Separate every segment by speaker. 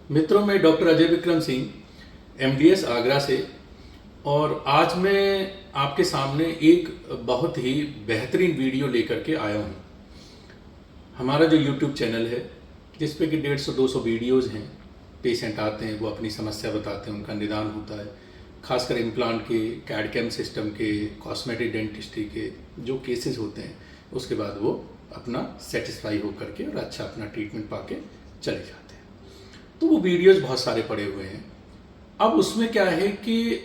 Speaker 1: मित्रों, मैं doctor Ajay Vikram Singh MDS Agra से। और आज मैं आपके सामने एक बहुत ही बेहतरीन वीडियो लेकर के आया हूँ। हमारा जो यूट्यूब चैनल है जिस पे कि 150-200 वीडियोज़ हैं, पेशेंट आते हैं, वो अपनी समस्या बताते हैं, उनका निदान होता है। खासकर इम्प्लांट के, कैड कैम सिस्टम के, कॉस्मेटिक डेंटिस्ट्री के जो केसेस होते हैं, उसके बाद वो अपना सेटिस्फाई हो करके और अच्छा अपना ट्रीटमेंट पाके चले जाते हैं। तो वो वीडियोज़ बहुत सारे पड़े हुए हैं। अब उसमें क्या है कि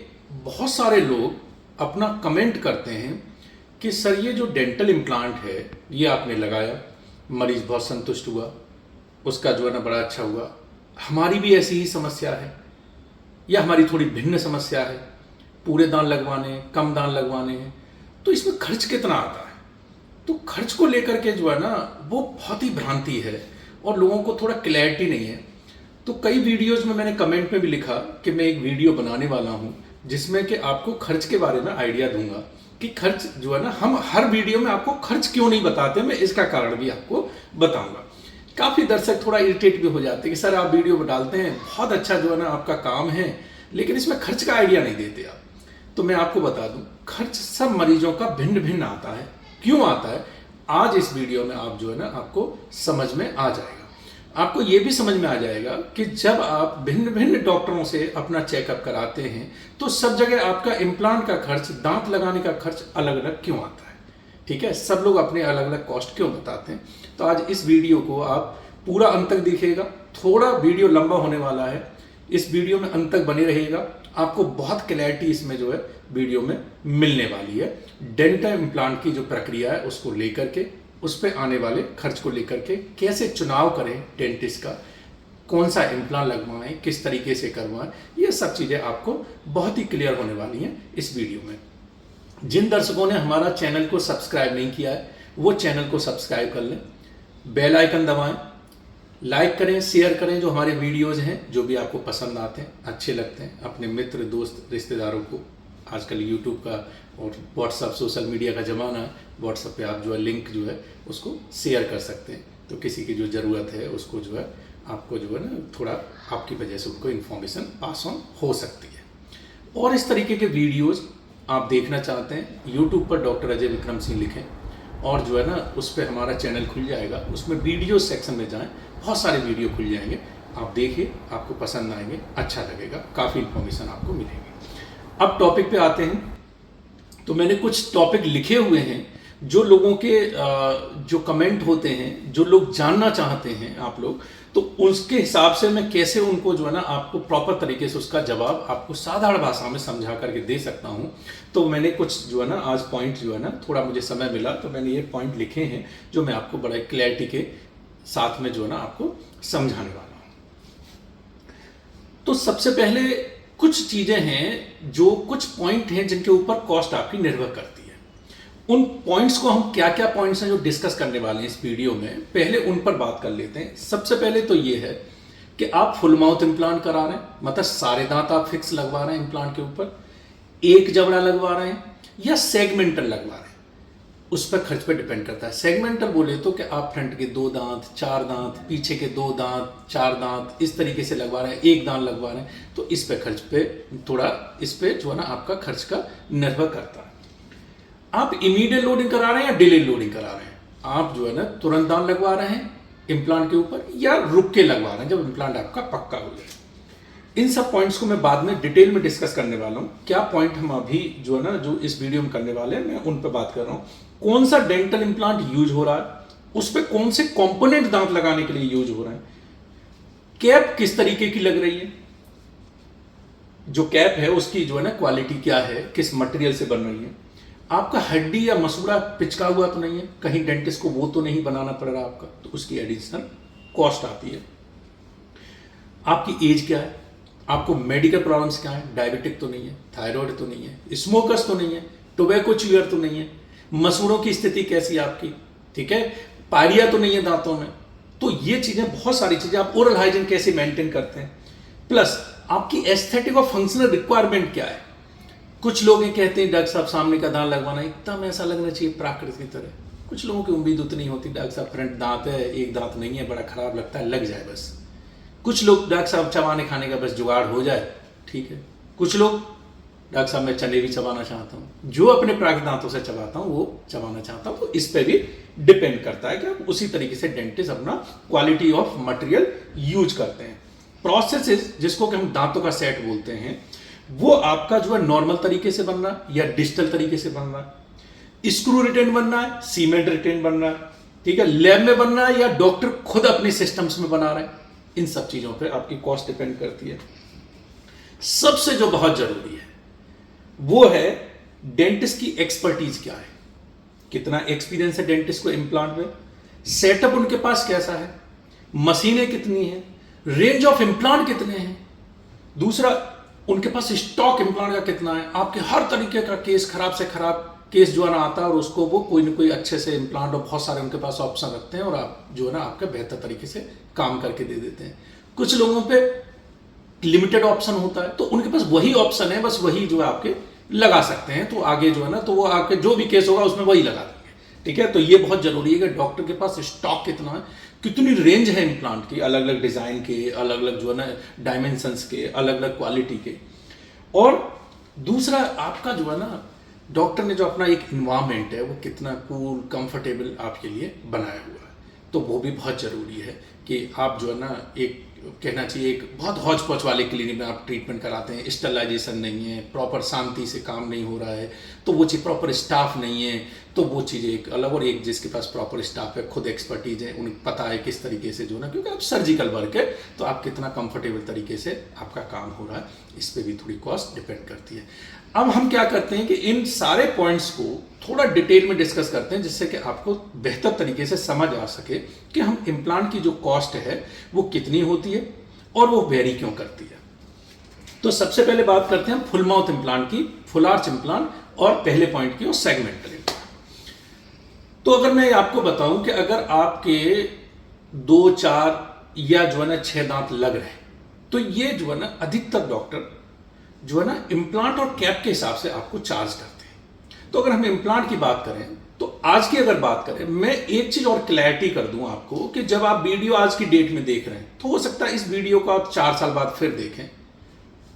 Speaker 1: बहुत सारे लोग अपना कमेंट करते हैं कि सर ये जो डेंटल इम्प्लांट है ये आपने लगाया, मरीज़ बहुत संतुष्ट हुआ, उसका जो है ना बड़ा अच्छा हुआ, हमारी भी ऐसी ही समस्या है या हमारी थोड़ी भिन्न समस्या है, पूरे दांत लगवाने हैं, कम दांत लगवाने हैं, तो इसमें खर्च कितना आता है। तो खर्च को लेकर के जो है ना वो बहुत ही भ्रांति है और लोगों को थोड़ा क्लैरिटी नहीं है। तो कई वीडियोज़ में मैंने कमेंट में भी लिखा कि मैं एक वीडियो बनाने वाला हूँ जिसमें कि आपको खर्च के बारे में आइडिया दूंगा कि खर्च जो है ना, हम हर वीडियो में आपको खर्च क्यों नहीं बताते, मैं इसका कारण भी आपको बताऊंगा। काफ़ी दर्शक थोड़ा इरिटेट भी हो जाते हैं कि सर आप वीडियो डालते हैं, बहुत अच्छा जो है ना आपका काम है, लेकिन इसमें खर्च का आइडिया नहीं देते आप। तो मैं आपको बता दूं, खर्च सब मरीजों का भिन्न भिन्न आता है। क्यों आता है, आज इस वीडियो में आप जो है ना आपको समझ में आ जाएगा। आपको ये भी समझ में आ जाएगा कि जब आप भिन्न भिन्न डॉक्टरों से अपना चेकअप कराते हैं तो सब जगह आपका इम्प्लांट का खर्च, दांत लगाने का खर्च अलग अलग क्यों आता है। ठीक है, सब लोग अपने अलग अलग कॉस्ट क्यों बताते हैं। तो आज इस वीडियो को आप पूरा अंत तक देखिएगा। थोड़ा वीडियो लंबा होने वाला है, इस वीडियो में अंत तक बने रहिएगा। आपको बहुत क्लैरिटी इसमें जो है वीडियो में मिलने वाली है। डेंटल इम्प्लांट की जो प्रक्रिया है उसको लेकर के, उस पर आने वाले खर्च को लेकर के, कैसे चुनाव करें डेंटिस्ट का, कौन सा इम्प्लांट लगवाएं, किस तरीके से करवाएं, ये सब चीज़ें आपको बहुत ही क्लियर होने वाली हैं इस वीडियो में। जिन दर्शकों ने हमारा चैनल को सब्सक्राइब नहीं किया है वो चैनल को सब्सक्राइब कर लें, बेल आइकन दबाएं, लाइक करें, शेयर करें जो हमारे वीडियोज़ हैं, जो भी आपको पसंद आते हैं, अच्छे लगते हैं, अपने मित्र, दोस्त, रिश्तेदारों को। आजकल यूट्यूब का और व्हाट्सअप, सोशल मीडिया का ज़माना है, व्हाट्सअप पे आप जो है लिंक जो है उसको शेयर कर सकते हैं। तो किसी की जो ज़रूरत है उसको जो है आपको जो है ना थोड़ा आपकी वजह से उनको इन्फॉर्मेशन पास ऑन हो सकती है। और इस तरीके के वीडियोज़ आप देखना चाहते हैं, यूट्यूब पर डॉक्टर अजय विक्रम सिंह लिखें और जो है ना उस पर हमारा चैनल खुल जाएगा, उसमें वीडियो सेक्शन में जाएं, बहुत सारे वीडियो खुल जाएंगे, आप देखिए, आपको पसंद आएंगे, अच्छा लगेगा, काफ़ी इन्फॉर्मेशन आपको मिलेगी। अब टॉपिक पे आते हैं। तो मैंने कुछ टॉपिक लिखे हुए हैं जो लोगों के जो कमेंट होते हैं, जो लोग जानना चाहते हैं आप लोग, तो उसके हिसाब से मैं कैसे उनको जो है ना आपको प्रॉपर तरीके से उसका जवाब आपको साधारण भाषा में समझा करके दे सकता हूँ। तो मैंने कुछ जो है ना आज पॉइंट जो है ना, थोड़ा मुझे समय मिला तो मैंने ये पॉइंट लिखे हैं जो मैं आपको बड़ा क्लैरिटी के साथ में जो है ना आपको समझाने वाला हूँ। तो सबसे पहले कुछ चीज़ें हैं, जो कुछ पॉइंट हैं जिनके ऊपर कॉस्ट आपकी निर्भर करती है। उन पॉइंट्स को हम क्या क्या पॉइंट्स हैं जो डिस्कस करने वाले हैं इस वीडियो में, पहले उन पर बात कर लेते हैं। सबसे पहले तो ये है कि आप फुल माउथ इम्प्लांट करा रहे हैं, मतलब सारे दांत आप फिक्स लगवा रहे हैं इम्प्लांट के ऊपर, एक जबड़ा लगवा रहे हैं या सेगमेंटल लगवा रहे हैं, उस पर खर्च पे डिपेंड करता है। सेगमेंटल बोले तो कि आप फ्रंट के 2 दांत, 4 दांत, पीछे के 2 दांत, 4 दांत, इस तरीके से लगवा रहे हैं, एक दांत लगवा रहे हैं, तो इस पे खर्च पे थोड़ा, इस पे जो है ना आपका खर्च का निर्भर करता है। आप इमीडिएट लोडिंग करा रहे हैं या डिले लोडिंग करा रहे हैं, आप जो है ना तुरंत दांत लगवा रहे हैं इम्प्लांट के ऊपर या रुक के लगवा रहे हैं जब इम्प्लांट आपका पक्का हो जाए। इन सब पॉइंट्स को मैं बाद में डिटेल में डिस्कस करने वाला हूँ। क्या पॉइंट हम अभी जो है ना जो इस वीडियो में करने वाले हैं, मैं उन पर बात कर रहा हूँ। कौन सा डेंटल इम्प्लांट यूज हो रहा है, उस पर कौन से कंपोनेंट दांत लगाने के लिए यूज हो रहे हैं, कैप किस तरीके की लग रही है, जो कैप है उसकी जो है ना क्वालिटी क्या है, किस मटेरियल से बन रही है, आपका हड्डी या मसूड़ा पिचका हुआ तो नहीं है, कहीं डेंटिस्ट को वो तो नहीं बनाना पड़ रहा आपका, तो उसकी एडिशनल कॉस्ट आती है। आपकी एज क्या है, आपको मेडिकल प्रॉब्लम्स क्या है, डायबिटिक तो नहीं है, थायराइड तो नहीं है, स्मोकर्स तो नहीं है, टोबैको च्यूअर तो नहीं है, मसूड़ों की स्थिति कैसी है आपकी, ठीक है, पायरिया तो नहीं है दांतों में। तो ये चीजें, बहुत सारी चीजें, आप ओरल हाइजीन कैसे मेंटेन करते हैं, प्लस आपकी एस्थेटिक और फंक्शनल रिक्वायरमेंट क्या है। कुछ लोग ये कहते हैं डॉक्टर साहब सामने का दांत लगवाना एकदम ऐसा लगना चाहिए प्राकृतिक की तरह, कुछ लोगों की उम्मीद उतनी होती, डॉक्टर साहब फ्रंट दांत है, एक दांत नहीं है, बड़ा खराब लगता है, लग जाए बस। कुछ लोग डॉक्टर साहब चबाने खाने का बस जुगाड़ हो जाए, ठीक है। कुछ लोग डॉक्टर साहब मैं चने भी चबाना चाहता हूँ, जो अपने प्राकृतिक दांतों से चबाता हूँ वो चबाना चाहता हूँ। तो इस पे भी डिपेंड करता है कि आप उसी तरीके से डेंटिस्ट अपना क्वालिटी ऑफ मटेरियल यूज करते हैं। प्रोसेसेस जिसको कि हम दांतों का सेट बोलते हैं, वो आपका जो है नॉर्मल तरीके से बनना या डिजिटल तरीके से बनना, स्क्रू रिटेन बनना है, सीमेंट रिटेन बनना है, ठीक है, लैब में बनना है या डॉक्टर खुद अपने सिस्टम्स में बना रहे हैं, इन सब चीजों पे आपकी कॉस्ट डिपेंड करती है। सबसे जो बहुत जरूरी है वो है डेंटिस्ट की एक्सपर्टीज क्या है, कितना एक्सपीरियंस है डेंटिस्ट को इम्प्लांट में, सेटअप उनके पास कैसा है, मशीनें कितनी है, रेंज ऑफ इम्प्लांट कितने हैं, दूसरा उनके पास स्टॉक इम्प्लांट का कितना है। आपके हर तरीके का केस, खराब से खराब केस जो है ना आता है और उसको वो कोई ना कोई अच्छे से इम्प्लांट और बहुत सारे उनके पास ऑप्शन रखते हैं और आप जो है ना आपका बेहतर तरीके से काम करके दे देते हैं। कुछ लोगों पे लिमिटेड ऑप्शन होता है तो उनके पास वही ऑप्शन है, बस वही जो है आपके लगा सकते हैं, तो आगे जो है ना तो वो आपके जो भी केस होगा उसमें वही लगा देंगे, ठीक है। तो ये बहुत जरूरी है कि डॉक्टर के पास स्टॉक कितना है, कितनी रेंज है इम्प्लांट की, अलग अलग डिजाइन के, अलग अलग जो है ना डायमेंशंस के, अलग अलग क्वालिटी के। और दूसरा आपका जो है ना डॉक्टर ने जो अपना एक इन्वायरमेंट है वो कितना कूल कंफर्टेबल आपके लिए बनाया हुआ है, तो वो भी बहुत जरूरी है कि आप जो है ना एक कहना चाहिए एक बहुत हौच पौच वाले क्लिनिक में आप ट्रीटमेंट कराते हैं, स्टरलाइजेशन नहीं है, प्रॉपर शांति से काम नहीं हो रहा है, तो वो चीज़ प्रॉपर स्टाफ नहीं है, तो वो चीज़ एक अलग। और एक जिसके पास प्रॉपर स्टाफ है, खुद एक्सपर्टीज है, उन्हें पता है किस तरीके से जो ना, क्योंकि आप सर्जिकल वर्क है तो आप कितना कंफर्टेबल तरीके से आपका काम हो रहा है, इस पर भी थोड़ी कॉस्ट डिपेंड करती है। अब हम क्या करते हैं कि इन सारे पॉइंट्स को थोड़ा डिटेल में डिस्कस करते हैं जिससे कि आपको बेहतर तरीके से समझ आ सके कि हम इम्प्लांट की जो कॉस्ट है वो कितनी होती है और वो वेरी क्यों करती है। तो सबसे पहले बात करते हैं फुल माउथ इम्प्लांट की, फुल आर्च इम्प्लांट, और पहले पॉइंट की और सेगमेंटल इम्प्लांट। तो अगर मैं आपको बताऊं कि अगर आपके 2, 4 या जो है ना 6 दांत लग रहे हैं तो ये जो है ना अधिकतर डॉक्टर जो है ना इम्प्लांट और कैप के हिसाब से आपको चार्ज करते हैं। तो अगर हम इम्प्लांट की बात करें तो आज की अगर बात करें, मैं एक चीज और क्लैरिटी कर दूं आपको कि जब आप वीडियो आज की डेट में देख रहे हैं तो हो सकता है इस वीडियो को आप 4 साल बाद फिर देखें।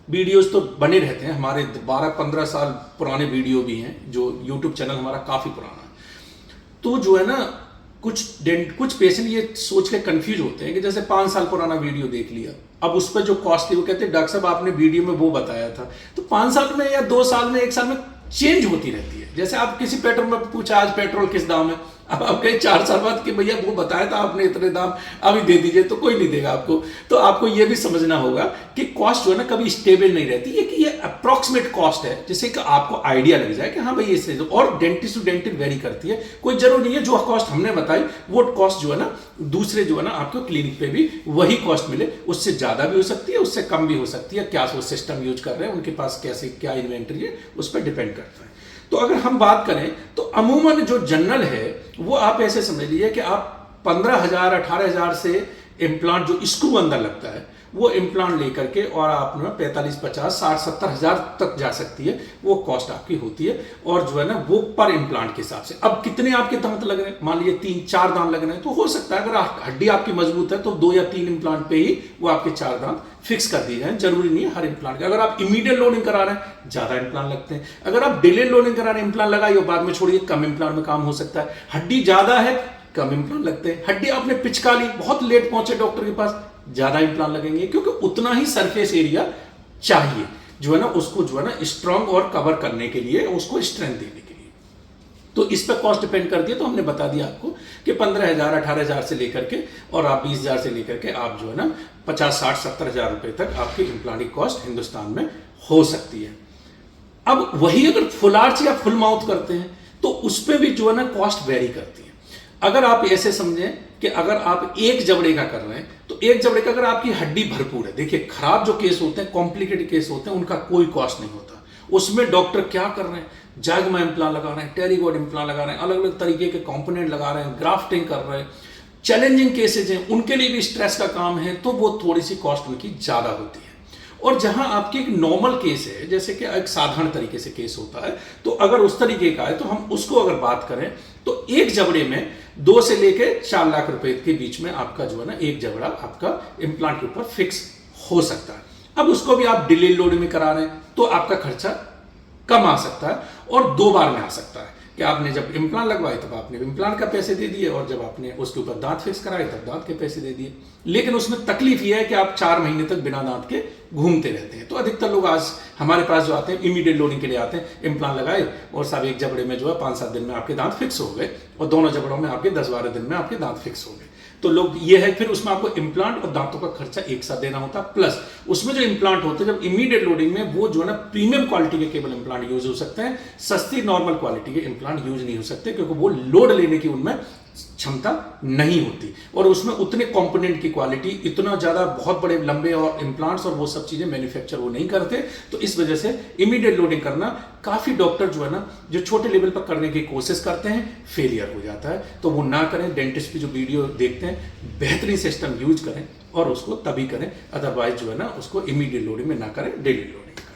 Speaker 1: वीडियोस तो बने रहते हैं, हमारे 12-15 साल पुराने वीडियो भी हैं, जो यूट्यूब चैनल हमारा काफी पुराना है। तो जो है ना कुछ पेशेंट ये सोच के कंफ्यूज होते हैं कि जैसे 5 साल पुराना वीडियो देख लिया, अब उस पर जो कॉस्ट थी वो कहते हैं डॉक्टर साहब आपने वीडियो में वो बताया था। तो 5 साल में या 2 साल में, 1 साल में चेंज होती रहती है। जैसे आप किसी पेट्रोल में पूछा आज पेट्रोल किस दाम है, अब आप कहीं 4 साल बाद कि भैया वो बताया था आपने इतने दाम, अभी दे दीजिए, तो कोई नहीं देगा आपको। तो आपको ये भी समझना होगा कि कॉस्ट जो है ना कभी स्टेबल नहीं रहती है, कि ये अप्रॉक्सीमेट कॉस्ट है जिससे कि आपको आइडिया लग जाए कि हाँ भाई इससे। और डेंटिस्ट टू डेंटिस्ट वेरी करती है, कोई जरूर नहीं है जो कॉस्ट हमने बताई वो कॉस्ट जो है ना दूसरे जो है ना आपको क्लिनिक पे भी वही कॉस्ट मिले, उससे ज्यादा भी हो सकती है, उससे कम भी हो सकती है। क्या वो सिस्टम यूज कर रहे हैं, उनके पास कैसे क्या इन्वेंटरी है, उस पर डिपेंड करता है। तो अगर हम बात करें तो अमूमन जो जनरल है वो आप ऐसे समझ लीजिए कि आप 15,000 18,000 से इम्प्लांट जो स्क्रू अंदर लगता है वो इम्प्लांट लेकर के और आप 45, 50, 60, 70 हजार तक जा सकती है, वो कॉस्ट आपकी होती है। और जो है ना वो पर इम्प्लांट के हिसाब से। अब कितने आपके दांत लग रहे हैं, मान लीजिए 3-4 दांत लग रहे हैं, तो हो सकता है अगर हड्डी आपकी मजबूत है तो 2 या 3 इम्प्लांट पे ही वो आपके 4 दांत फिक्स कर दिए हैं, जरूरी नहीं है हर इम्प्लांट का। अगर आप इमीडिएट लोडिंग करा रहे हैं ज्यादा इम्प्लांट लगते हैं, अगर आप डिले लोडिंग करा रहे हैं इम्प्लांट लगाइए बाद में छोड़िए, कम इम्प्लांट में काम हो सकता है। हड्डी ज्यादा है कम इम्प्लांट लगते हैं, हड्डी आपने पिचका ली, बहुत लेट पहुंचे डॉक्टर के पास, ज्यादा इम्प्लांट लगेंगे, क्योंकि उतना ही सरफेस एरिया चाहिए जो है ना उसको जो है ना स्ट्रांग और कवर करने के लिए, उसको स्ट्रेंथ देने के लिए। तो इस पर कॉस्ट डिपेंड करती है। तो हमने बता दिया आपको कि 15,000 18,000 से लेकर के और आप 20,000 से लेकर के आप जो है ना 50, 60, 70 हजार रुपए तक आपकी इम्प्लांट की कॉस्ट हिंदुस्तान में हो सकती है। अब वही अगर फुल आर्च या फुल माउथ करते हैं तो उस पर भी जो है ना कॉस्ट वेरी करती है। अगर आप ऐसे समझें कि अगर आप एक जबड़े का कर रहे हैं तो एक जबड़े का अगर आपकी हड्डी भरपूर है, देखिए खराब जो केस होते हैं, कॉम्प्लिकेटेड केस होते हैं, उनका कोई कॉस्ट नहीं होता। उसमें डॉक्टर क्या कर रहे हैं, जैगमा इम्प्लांट लगा रहे हैं, टेरिगोड इम्प्लांट लगा रहे हैं, अलग अलग तरीके के कंपोनेंट लगा रहे हैं, ग्राफ्टिंग कर रहे हैं, चैलेंजिंग केसेज हैं, उनके लिए भी स्ट्रेस का काम है, तो वो थोड़ी सी कॉस्ट उनकी ज्यादा होती है। और जहां आपके एक नॉर्मल केस है, जैसे कि एक साधारण तरीके से केस होता है, तो अगर उस तरीके का है तो हम उसको अगर बात करें तो एक जबड़े में 2 से लेके 4 लाख रुपए के बीच में आपका जो है ना एक जबड़ा आपका इम्प्लांट के ऊपर फिक्स हो सकता है। अब उसको भी आप डिले लोडिंग में करा रहे हैं तो आपका खर्चा कम आ सकता है और 2 बार में आ सकता है कि आपने जब इम्प्लांट लगवाए तब आपने इम्प्लांट का पैसे दे दिए और जब आपने उसके ऊपर दांत फिक्स कराए तब दांत के पैसे दे दिए। लेकिन उसमें तकलीफ यह है कि आप 4 महीने तक बिना दांत के घूमते रहते हैं। तो अधिकतर लोग आज हमारे पास जो आते हैं इमीडिएट लोडिंग के लिए आते हैं, इम्प्लांट लगाए और सब एक जबड़े में जो है 5-7 दिन में आपके दांत फिक्स हो गए और दोनों जबड़ों में आपके 10-12 दिन में आपके दांत फिक्स हो गए। तो लोग ये है, फिर उसमें आपको इम्प्लांट और दांतों का खर्चा एक साथ देना होता है, प्लस उसमें जो इम्प्लांट होते हैं जब इमीडिएट लोडिंग में वो जो है ना प्रीमियम क्वालिटी के केवल इम्प्लांट यूज हो सकते हैं, सस्ती नॉर्मल क्वालिटी के इम्प्लांट यूज नहीं हो सकते क्योंकि वो लोड लेने की उनमें क्षमता नहीं होती और उसमें उतने कंपोनेंट की क्वालिटी इतना ज्यादा बहुत बड़े लंबे और इम्प्लांट्स और वो सब चीजें मैन्युफैक्चर वो नहीं करते। तो इस वजह से इमीडिएट लोडिंग करना काफी डॉक्टर जो है ना जो छोटे लेवल पर करने की कोशिश करते हैं फेलियर हो जाता है। तो वो ना करें, डेंटिस्ट की जो वीडियो देखते हैं बेहतरीन सिस्टम यूज करें और उसको तभी करें, अदरवाइज जो है ना उसको इमीडिएट लोडिंग में ना करें, डेली लोडिंग करें।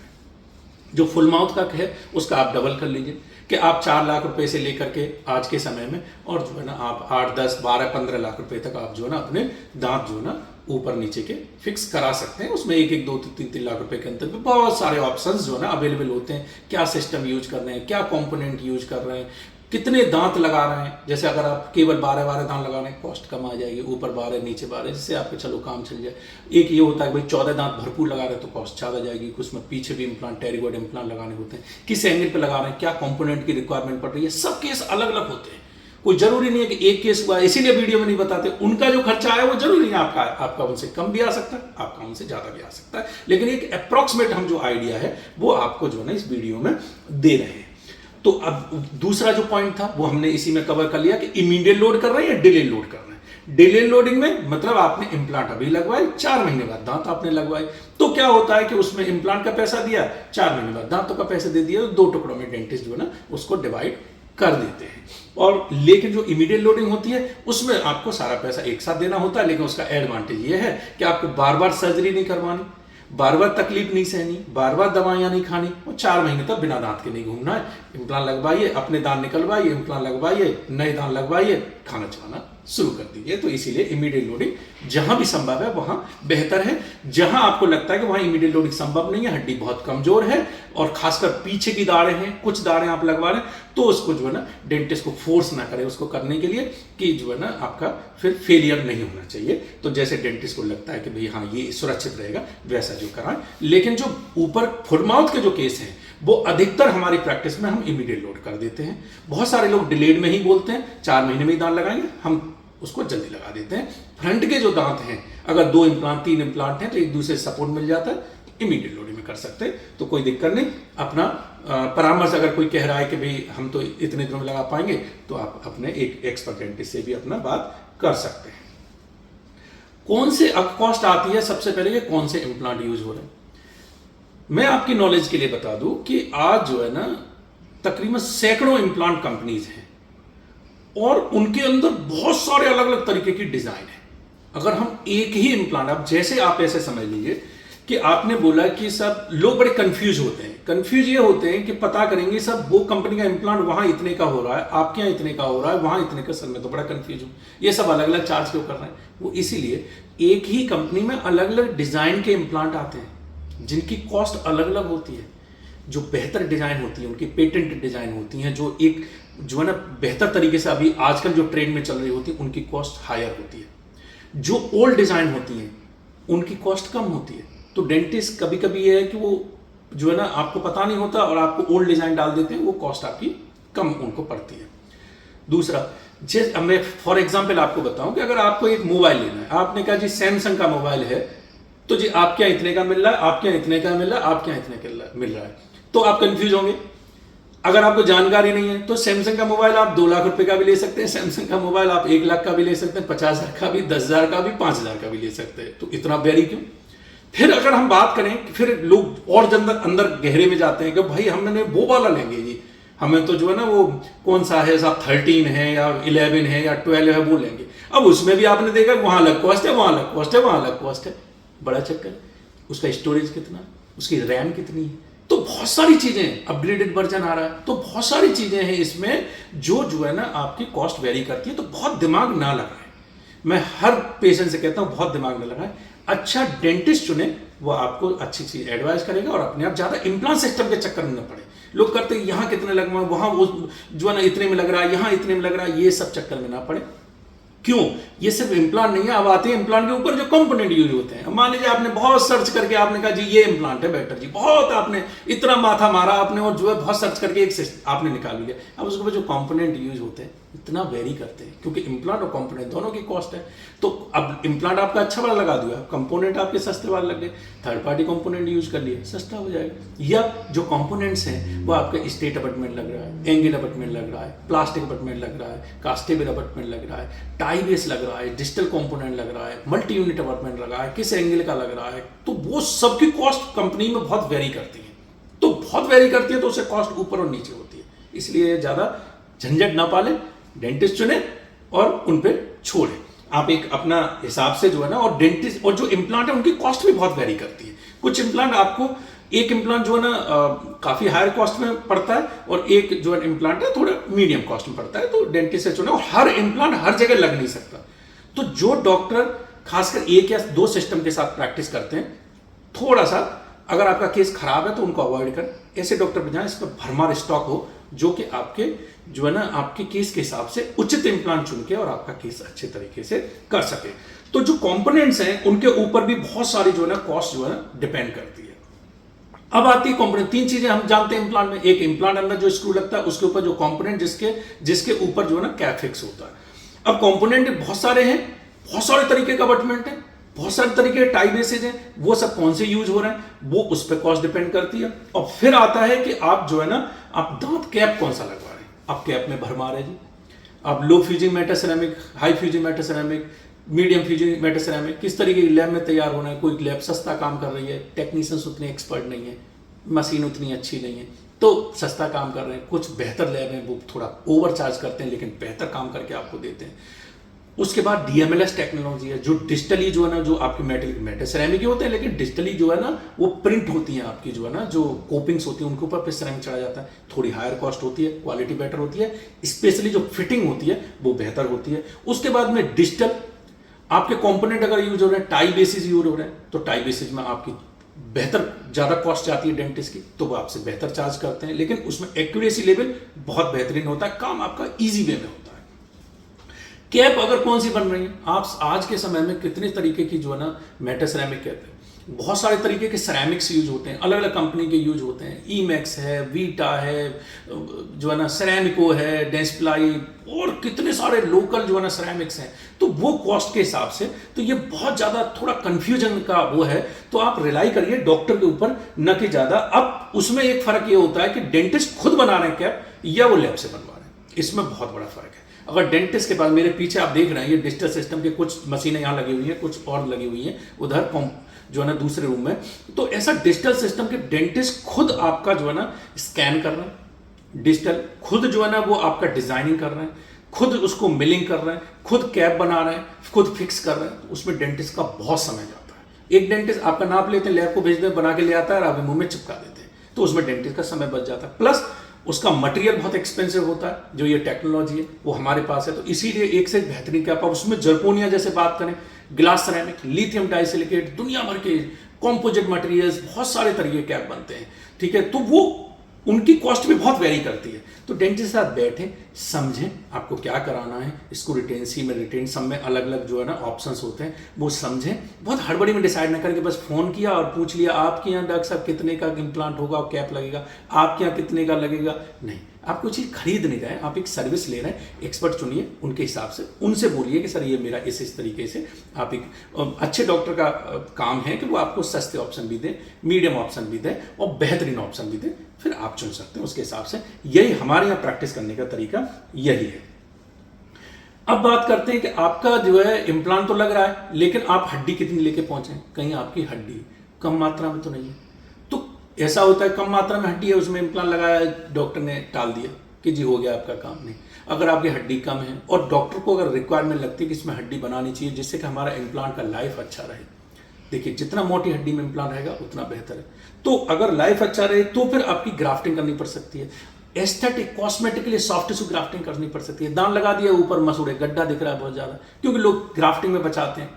Speaker 1: जो फुल माउथ का है उसका आप डबल कर लीजिए कि आप 4 लाख रुपए से लेकर के आज के समय में और जो है ना आप 8, 10, 12, 15 लाख रुपए तक आप जो है ना अपने दांत जो है ना ऊपर नीचे के फिक्स करा सकते हैं। उसमें 1-1, 2, 3 लाख रुपए के अंदर में बहुत सारे ऑप्शंस जो है ना अवेलेबल होते हैं। क्या सिस्टम यूज कर रहे हैं, क्या कंपोनेंट यूज कर रहे हैं, कितने दांत लगा रहे हैं। जैसे अगर आप केवल 12 दांत लगा रहे हैं कॉस्ट कम आ जाएगी, ऊपर 12 नीचे 12, जिससे आपके चलो काम चल जाए। एक ये होता है भाई 14 दांत भरपूर लगा रहे हैं तो कॉस्ट ज़्यादा जाएगी, उसमें पीछे भी इम्प्लांट टेरिगोड इम्प्लांट लगाने होते हैं, किस एंगल पे लगा रहे हैं, क्या कंपोनेंट की रिक्वायरमेंट पड़ रही है, सब केस अलग अलग होते हैं। कोई जरूरी नहीं है कि एक केस हुआ, इसीलिए वीडियो में नहीं बताते। उनका जो खर्चा आया वो जरूरी नहीं आपका उनसे कम भी आ सकता है, आपका उनसे ज्यादा भी आ सकता है, लेकिन एक अप्रॉक्सीमेट हम जो आइडिया है वो आपको जो है ना इस वीडियो में दे रहे हैं। तो अब दूसरा जो पॉइंट था वो हमने इसी में कवर कर लिया कि इमीडिएट लोड कर रहे हैं या डिले लोड कर रहे हैं। डिले लोडिंग में मतलब आपने इम्प्लांट अभी लगवाए, 4 महीने बाद दांत आपने लगवाए, तो क्या होता है कि उसमें इम्प्लांट का पैसा दिया, 4 महीने बाद दांतों का पैसा दे दिया, तो 2 टुकड़ों में डेंटिस्ट जो है ना उसको डिवाइड कर देते हैं। और लेकिन जो इमीडिएट लोडिंग होती है उसमें आपको सारा पैसा एक साथ देना होता है, लेकिन उसका एडवांटेज ये है कि आपको बार बार सर्जरी नहीं करवानी, बार बार तकलीफ नहीं सहनी, बार बार दवाइयां नहीं खानी और 4 महीने तक बिना दांत के नहीं घूमना है। इम्प्लांट लगवाइए, अपने दांत निकलवाइए, इम्प्लांट लगवाइए, नए दांत लगवाइए, खाना चलाना शुरू कर दीजिए। तो इसीलिए इमीडिएट लोडिंग जहां भी संभव है वहां बेहतर है। जहां आपको लगता है कि वहां इमीडिएट लोडिंग संभव नहीं है, हड्डी बहुत कमजोर है और खासकर पीछे की दाढ़ें हैं, कुछ दाढ़ें आप लगवा रहे हैं, तो उसको जो है ना डेंटिस्ट को फोर्स ना करें उसको करने के लिए कि जो है ना आपका फिर फेलियर नहीं होना चाहिए। तो जैसे डेंटिस्ट को लगता है कि भाई हाँ ये सुरक्षित रहेगा वैसा जो कराएं। लेकिन जो ऊपर फुल माउथ के जो केस हैं वो अधिकतर हमारी प्रैक्टिस में हम इमीडिएट लोड कर देते हैं। बहुत सारे लोग डिलेड में ही बोलते हैं 4 महीने में ही दांत लगाएंगे, हम उसको जल्दी लगा देते हैं। फ्रंट के जो दांत हैं अगर 2 इम्प्लांट 3 इम्प्लांट हैं तो एक दूसरे से सपोर्ट मिल जाता है, इमीडिएट लोडिंग में कर सकते हैं, तो कोई दिक्कत नहीं। अपना परामर्श अगर कोई कह रहा है कि भाई हम तो इतने दिनों में लगा पाएंगे तो आप अपने एक एक्सपर्ट डेंटिस्ट से भी अपना बात कर सकते हैं। कौन से अब कॉस्ट आती है सबसे पहले कि कौन से इम्प्लांट यूज हो रहे हैं। मैं आपकी नॉलेज के लिए बता दूं कि आज जो है ना तकरीबन सैकड़ों इम्प्लांट कंपनीज हैं और उनके अंदर बहुत सारे अलग अलग तरीके की डिजाइन है। अगर हम एक ही इम्प्लांट, अब जैसे आप ऐसे समझ लीजिए कि आपने बोला कि सब लोग बड़े कंफ्यूज होते हैं। कंफ्यूज ये होते हैं कि पता करेंगे सब वो कंपनी का इम्प्लांट वहां इतने का हो रहा है, आपके यहाँ इतने का हो रहा है, वहां इतने का, सर मैं तो बड़ा कंफ्यूज हूं, ये सब अलग अलग चार्ज क्यों कर रहे हैं। वो इसीलिए एक ही कंपनी में अलग अलग डिजाइन के इम्प्लांट आते हैं जिनकी कॉस्ट अलग अलग होती है। जो बेहतर डिजाइन होती है उनकी पेटेंट डिजाइन होती हैं, जो एक जो है ना बेहतर तरीके से अभी आजकल जो ट्रेंड में चल रही होती है उनकी कॉस्ट हायर होती है। जो ओल्ड डिजाइन होती है उनकी कॉस्ट कम होती है। तो डेंटिस्ट कभी कभी ये है कि वो जो है ना आपको पता नहीं होता और आपको ओल्ड डिजाइन डाल देते हैं, वो कॉस्ट आपकी कम उनको पड़ती है। दूसरा, जैसे मैं फॉर एग्जांपल आपको बताऊं कि अगर आपको एक मोबाइल लेना है, आपने कहा जी सैमसंग का मोबाइल है तो जी आपके यहाँ इतने का मिल रहा है, आपके यहाँ इतने का मिल रहा है, आपके यहाँ इतने का मिल रहा है, तो आप कंफ्यूज होंगे। अगर आपको जानकारी नहीं है तो सैमसंग का मोबाइल आप 2 लाख रुपए का भी ले सकते हैं, सैमसंग का मोबाइल आप 1 लाख का भी ले सकते हैं, 50,000 का भी, 10,000 का भी, 5,000 का भी ले सकते हैं। तो इतना बैरी क्यों। फिर अगर हम बात करें कि फिर लोग और अंदर गहरे में जाते हैं कि भाई हमने वो वाला लेंगे जी, हमें तो जो है ना वो कौन सा है साहब 13 है या 11 है या 12 है वो लेंगे। अब उसमें भी आपने देखा वहां अलग कॉस्ट है, वहां अलग कॉस्ट है, वहां अलग कॉस्ट है, बड़ा चक्कर। उसका स्टोरेज कितना, उसकी रैम कितनी है, तो बहुत सारी चीजें, अपग्रेडेड वर्जन आ रहा है, तो बहुत सारी चीजें हैं इसमें जो है ना आपकी कॉस्ट वेरी करती है। तो बहुत दिमाग ना लगाए, मैं हर पेशेंट से कहता हूं बहुत दिमाग ना लगाए, अच्छा डेंटिस्ट चुने, वो आपको अच्छी चीज एडवाइस करेगा और अपने आप ज्यादा इम्प्लांट सिस्टम के चक्कर में न पड़े। लोग करते हैं यहाँ कितने लगवाए, वहां वो जो है ना इतने में लग रहा है, यहाँ इतने में लग रहा है, ये सब चक्कर में ना पड़े। क्यों? ये सिर्फ इम्प्लांट नहीं है, अब आते हैं इम्प्लांट के ऊपर जो कंपोनेंट यूज होते हैं। मान लीजिए आपने बहुत सर्च करके आपने कहा जी ये इम्प्लांट है बेटर जी, बहुत आपने इतना माथा मारा आपने और जो है बहुत सर्च करके एक आपने निकाल लिया। अब उसके बाद जो कंपोनेंट यूज होते हैं इतना वेरी करते हैं, क्योंकि इम्प्लांट और कंपोनेंट दोनों की कॉस्ट है। तो अब इम्प्लांट आपका अच्छा वाला लगा दिया, कंपोनेंट आपके सस्ते वाले लग गए, थर्ड पार्टी कंपोनेंट यूज कर लिए, सस्ता हो जाएगा। या जो कंपोनेंट्स हैं वो आपके स्टेट अबटमेंट लग रहा है, एंगल अबटमेंट लग रहा है, प्लास्टिक अबटमेंट लग रहा है, कास्टेबल अबटमेंट लग रहा है, टाई बेस लग रहा है, डिजिटल कंपोनेंट लग रहा है, मल्टी यूनिट अबटमेंट लग रहा है, किस एंगल का लग रहा है, तो वो सबकी कॉस्ट कंपनी में बहुत वेरी करती है। तो बहुत वेरी करती है तो उससे कॉस्ट ऊपर और नीचे होती है। इसलिए ज्यादा झंझट ना पाले, डेंटिस्ट चुने और उन पे छोड़े। आप एक अपना हिसाब से जो है ना, और डेंटिस्ट और जो इम्प्लांट है उनकी कॉस्ट भी बहुत वेरी करती है। कुछ इम्प्लांट आपको, एक इम्प्लांट जो है ना काफी हायर कॉस्ट में पड़ता है और एक जो है इम्प्लांट है थोड़ा मीडियम कॉस्ट में पड़ता है, तो डेंटिस्ट से चुने। और हर इम्प्लांट हर जगह लग नहीं सकता, तो जो डॉक्टर खासकर एक या दो सिस्टम के साथ प्रैक्टिस करते हैं, थोड़ा सा अगर आपका केस खराब है तो उनको अवॉइड करें। ऐसे डॉक्टर पे जाएं इस पर भरमार स्टॉक हो, जो कि आपके जो है ना आपके केस के हिसाब से उचित इम्प्लांट चुन के और आपका केस अच्छे तरीके से कर सके। तो जो कंपोनेंट्स हैं उनके ऊपर भी बहुत सारी जो है ना कॉस्ट जो है ना डिपेंड करती है। अब आती है कंपोनेंट। तीन चीजें हम जानते हैं इम्प्लांट में, एक इम्प्लांट अंदर जो स्क्रू लगता है, उसके ऊपर जो कंपोनेंट जिसके ऊपर जो है ना कैप फिक्स होता है। अब कंपोनेंट बहुत सारे हैं, बहुत सारे तरीके का अबटमेंट है, बहुत सारे तरीके के टाई बेसेज हैं, वो सब कौन से यूज हो रहे हैं वो उस पर कॉस्ट डिपेंड करती है। और फिर आता है कि आप जो है ना आप दांत कैप कौन सा लगवा रहे हैं। आप कैप में भरमार है जी, आप low fusing metal ceramic, high fusing metal ceramic, medium fusing metal ceramic, किस तरीके की लैब में तैयार होना है। कोई लैब सस्ता काम कर रही है, टेक्नीशियंस उतने एक्सपर्ट नहीं है, मशीन उतनी अच्छी नहीं है, तो सस्ता काम कर रहे हैं। कुछ बेहतर लैब हैं वो थोड़ा ओवर चार्ज करते हैं लेकिन बेहतर काम करके आपको देते हैं। उसके बाद डीएमएलएस टेक्नोलॉजी है, जो डिजिटली जो है ना, जो आपके मेटल सिरेमिक होते हैं लेकिन डिजिटली जो है ना वो प्रिंट होती है आपकी, जो है ना जो कोपिंग्स होती है उनके ऊपर फिर सिरेमिक चढ़ा जाता है। थोड़ी हायर कॉस्ट होती है, क्वालिटी बेटर होती है, स्पेशली जो फिटिंग होती है वो बेहतर होती है। उसके बाद में डिजिटल आपके कंपोनेंट अगर यूज हो रहे हैं, टाई बेसिस यूज हो रहे हैं, तो टाई बेसिस में आपकी बेहतर ज्यादा कॉस्ट जाती है डेंटिस्ट की, तो वो आपसे बेहतर चार्ज करते हैं, लेकिन उसमें एक्यूरेसी लेवल बहुत बेहतरीन होता है, काम आपका इजी वे में होता है। कैप अगर कौन सी बन रही है, आप आज के समय में कितने तरीके की जो है ना मेटल सिरेमिक कैप है, बहुत सारे तरीके के सिरेमिक्स यूज होते हैं, अलग अलग कंपनी के यूज होते हैं। ईमैक्स है, वीटा है, जो है ना सेरामिको है, डेंसप्लाई, और कितने सारे लोकल जो है ना सिरेमिक्स हैं। तो वो कॉस्ट के हिसाब से तो ये बहुत ज़्यादा थोड़ा कन्फ्यूजन का वो है, तो आप रिलाई करिए डॉक्टर के ऊपर न कि ज़्यादा। अब उसमें एक फ़र्क ये होता है कि डेंटिस्ट खुद बना रहे हैं कैप या वो लैब से बनवा रहे हैं, इसमें बहुत बड़ा फ़र्क है। अगर डेंटिस्ट के पास, मेरे पीछे आप देख रहे हैं ये डिजिटल सिस्टम के कुछ मशीनें यहाँ लगी हुई हैं, कुछ और लगी हुई हैं उधर जो है ना दूसरे रूम में, तो ऐसा डिजिटल सिस्टम के डेंटिस्ट खुद आपका जो है ना स्कैन कर रहे हैं, डिजिटल खुद जो है ना वो आपका डिजाइनिंग कर रहे हैं, खुद उसको मिलिंग कर रहे हैं, खुद कैप बना रहे हैं, खुद फिक्स कर रहे हैं। तो उसमें डेंटिस्ट का बहुत समय जाता है। एक डेंटिस्ट आपका नाप लेते हैं, लैब को भेजते हैं, बना के ले आता है और आपके मुंह में चिपका देते हैं, तो उसमें डेंटिस्ट का समय बच जाता है। प्लस उसका मटेरियल बहुत एक्सपेंसिव होता है, जो ये टेक्नोलॉजी है वो हमारे पास है, तो इसीलिए एक से बेहतरीन कैप। आप उसमें जर्कोनिया जैसे बात करें, ग्लास सिरेमिक, लिथियम डाइसिलिकेट, दुनिया भर के कॉम्पोजिट मटेरियल्स, बहुत सारे तरीके कैप बनते हैं, ठीक है। तो वो उनकी कॉस्ट भी बहुत वेरी करती है। तो डेंटिस्ट के साथ बैठे, समझें आपको क्या कराना है, इसको रिटेंसी में, रिटेन सब में अलग अलग जो है ना ऑप्शंस होते हैं, वो समझें। बहुत हड़बड़ी में डिसाइड ना करके बस फोन किया और पूछ लिया आपके यहाँ डॉक्टर साहब कितने का इम्प्लांट होगा और कैप लगेगा, आपके यहाँ कितने का लगेगा। नहीं, आप कोई चीज़ खरीद नहीं रहे हैं, आप एक सर्विस ले रहे हैं। एक्सपर्ट चुनिए, उनके हिसाब से उनसे बोलिए कि सर ये मेरा इस तरीके से। आप एक अच्छे डॉक्टर का काम है कि वो आपको सस्ते ऑप्शन भी दें, मीडियम ऑप्शन भी दें और बेहतरीन ऑप्शन भी दें, फिर आप चुन सकते हैं उसके हिसाब से। यही हमारे यहाँ प्रैक्टिस करने का तरीका यही है। अब बात करते हैं कि आपका जो है इम्प्लांट तो लग रहा है, लेकिन आप हड्डी कितनी लेके पहुंचे, कहीं आपकी हड्डी कम मात्रा में तो नहीं है। तो ऐसा होता है कम मात्रा में हड्डी है, उसमें इम्प्लांट लगाया, डॉक्टर ने टाल दिया कि जी हो गया आपका काम। नहीं, अगर आपकी हड्डी कम है और डॉक्टर को अगर रिक्वायरमेंट लगती है कि इसमें हड्डी बनानी चाहिए जिससे कि हमारा इम्प्लांट का लाइफ अच्छा रहे, देखिए जितना मोटी हड्डी में इम्प्लांट रहेगा उतना बेहतर है। तो अगर लाइफ अच्छा रहे तो फिर आपकी ग्राफ्टिंग करनी पड़ सकती है। एस्थेटिक कॉस्मेटिक के लिए सॉफ्ट टिश्यू ग्राफ्टिंग करनी पड़ सकती है। दांत लगा दिया, ऊपर मसूड़े, गड्ढा दिख रहा है बहुत ज्यादा, क्योंकि लोग ग्राफ्टिंग में बचाते हैं,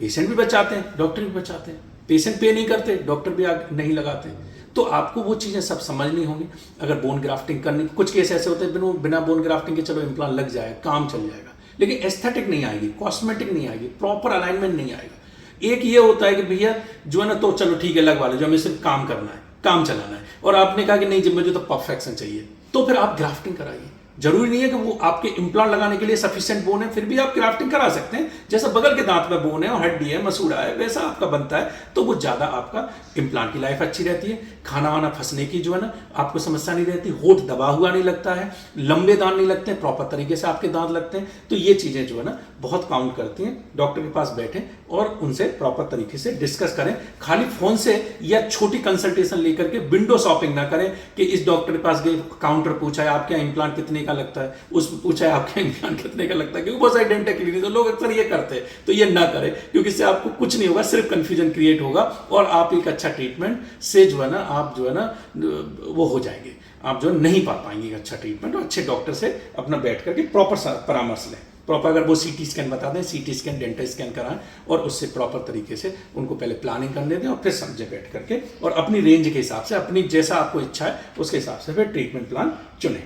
Speaker 1: पेशेंट भी बचाते हैं, डॉक्टर भी बचाते हैं। पेशेंट पे नहीं करते, डॉक्टर भी नहीं लगाते। तो आपको वो चीजें सब समझनी होंगी। अगर बोन ग्राफ्टिंग करनी, कुछ केस ऐसे होते हैं बिना बोन ग्राफ्टिंग के चलो इम्प्लांट लग जाए, काम चल जाएगा, लेकिन एस्थेटिक नहीं आएगी, कॉस्मेटिक नहीं आएगी, प्रॉपर अलाइनमेंट नहीं आएगा। एक ये होता है कि भैया जो है ना, तो चलो ठीक है लगवा लो, जो हमें सिर्फ काम करना है, काम चलाना है, और आपने कहा कि नहीं जब मुझे तो परफेक्शन चाहिए, तो फिर आप ग्राफ्टिंग कराइए। जरूरी नहीं है कि वो आपके इम्प्लांट लगाने के लिए सफिशिएंट बोन है, फिर भी आप ग्राफ्टिंग करा सकते हैं। जैसा बगल के दांत में बोन है और हड्डी है, मसूड़ा है, वैसा आपका बनता है, तो वो ज्यादा आपका इम्प्लांट की लाइफ अच्छी रहती है। खाना वाना फंसने की जो है ना आपको समस्या नहीं रहती, होठ दबा हुआ नहीं लगता है, लंबे दांत नहीं लगते, प्रॉपर तरीके से आपके दांत लगते हैं। तो ये चीजें जो है ना बहुत काउंट करती हैं। डॉक्टर के पास बैठे और उनसे प्रॉपर तरीके से डिस्कस करें। खाली फोन से या छोटी कंसल्टेशन लेकर के विंडो शॉपिंग ना करें कि इस डॉक्टर के पास गए, काउंटर पूछा है आपके इम्प्लांट कितने का लगता है, उस पूछा है आपका इम्प्लांट कितने का लगता है, क्योंकि बहुत सारे डेंटल क्लिनिक तो लोग अक्सर ये करते हैं। तो ये ना करें, क्योंकि इससे आपको कुछ नहीं होगा, सिर्फ कंफ्यूजन क्रिएट होगा और आप एक अच्छा ट्रीटमेंट से जो है ना आप जो है ना वो हो जाएंगे, आप जो नहीं पा पाएंगे अच्छा ट्रीटमेंट। और अच्छे डॉक्टर से अपना बैठ करके प्रॉपर परामर्श लें। प्रॉपर अगर वो सीटी स्कैन बता दें, सीटी स्कैन डेंटल स्कैन कराएं और उससे प्रॉपर तरीके से उनको पहले प्लानिंग करने दें और फिर समझे बैठ करके, और अपनी रेंज के हिसाब से, अपनी जैसा आपको इच्छा है उसके हिसाब से फिर ट्रीटमेंट प्लान चुनें।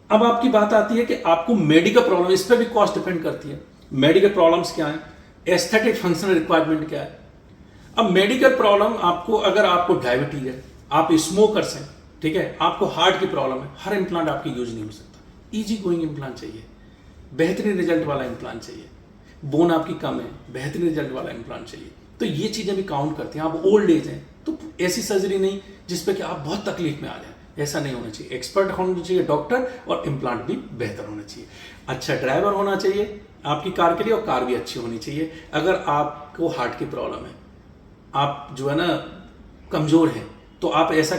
Speaker 1: अब आपकी बात आती है कि आपको मेडिकल प्रॉब्लम, इस पर भी कॉस्ट डिपेंड करती है। मेडिकल प्रॉब्लम्स क्या है, एस्थेटिक फंक्शनल रिक्वायरमेंट क्या है। अब मेडिकल प्रॉब्लम आपको, अगर आपको डायबिटीज है, आप स्मोकर्स हैं, ठीक है, आपको हार्ट की प्रॉब्लम है, हर इम्प्लांट आपकी यूज नहीं हो सकता। इजी गोइंग इम्प्लांट चाहिए, बेहतरीन रिजल्ट वाला इम्प्लांट चाहिए। बोन आपकी कम है, बेहतरीन रिजल्ट वाला इम्प्लांट चाहिए। तो ये चीजें भी काउंट करती हैं। आप ओल्ड एज हैं तो ऐसी सर्जरी नहीं जिसपे कि आप बहुत तकलीफ में आ जाए, ऐसा नहीं होना चाहिए। एक्सपर्ट होना चाहिए डॉक्टर, और इम्प्लांट भी बेहतर होना चाहिए। अच्छा ड्राइवर होना चाहिए आपकी कार के लिए, और कार भी अच्छी होनी चाहिए। अगर आपको हार्ट की प्रॉब्लम है, आप जो है ना कमजोर हैं, तो आप ऐसा